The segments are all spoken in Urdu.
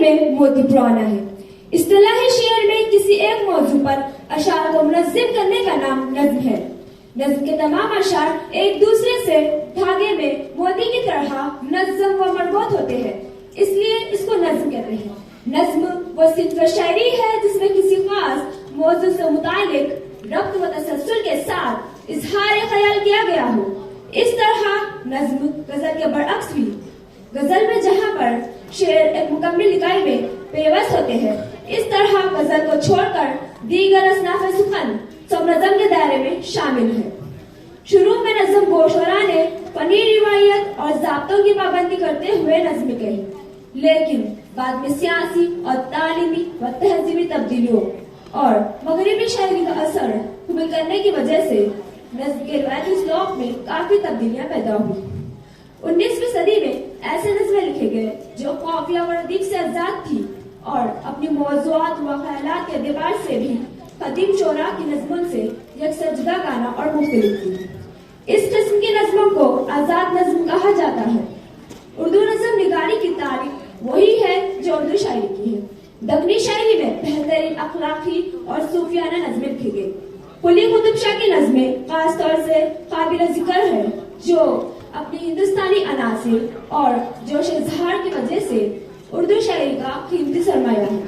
میں موتی پرانا ہے۔ اصطلاحی شعر میں کسی ایک موضوع پر اشعار کو منظم کرنے کا نام نظم ہے۔ نظم کے تمام اشعار ایک دوسرے سے دھاگے میں موتی کی طرح منظم و مربوط ہوتے ہیں، اس لیے اس کو نظم کہتے ہیں۔ نظم وہ صنف شاعری ہے جس میں کسی خاص موضوع سے متعلق ربط و تسلسل کے ساتھ اظہار خیال کیا گیا ہو۔ اس طرح نظم غزل کے برعکس بھی۔ غزل میں جہاں پر شعر ایک مکمل اکائی میں پیوست ہوتے ہیں، اس طرح غزل کو چھوڑ کر دیگر اصناف سخن سب نظم کے دائرے میں شامل ہے۔ شروع میں نظم گو شعراء نے فنی روایت اور ضابطوں کی پابندی کرتے ہوئے نظم کہی، لیکن بعد میں سیاسی اور تعلیمی و تہذیبی تبدیلیوں اور مغربی شاعری کا اثر حمل کرنے کی وجہ سے نظم کے روایتی اسلوب میں کافی تبدیلیاں پیدا ہوئی۔ 19ویں صدی میں ایسے نظمیں لکھے گئے جو قافیہ و ردیف سے آزاد تھی اور اپنی موضوعات و خیالات کے اعتبار سے بھی قدیم شعراء کی نظموں سے یکسر جداگانہ اور مختلف تھی۔ اس قسم کی نظموں کو آزاد نظم کہا جاتا ہے۔ اردو نظم نگاری کی تاریخ وہی ہے جو اردو شاعری کی ہے۔ دکنی شاعری میں بہترین اخلاقی اور صوفیانہ نظمیں لکھی گئی۔ قلی قطب شاہ کی نظمیں خاص طور سے قابل ذکر ہے، جو اپنی ہندوستانی عناصر اور جوش اظہار کی وجہ سے اردو شاعری کا قیمتی سرمایہ ہے۔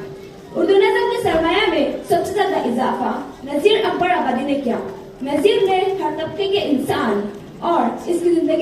اردو نظم کے سرمایہ میں سب سے زیادہ اضافہ نذیر اکبر آبادی نے کیا۔ نذیر نے ہر طبقے کے انسان اور اس کی زندگی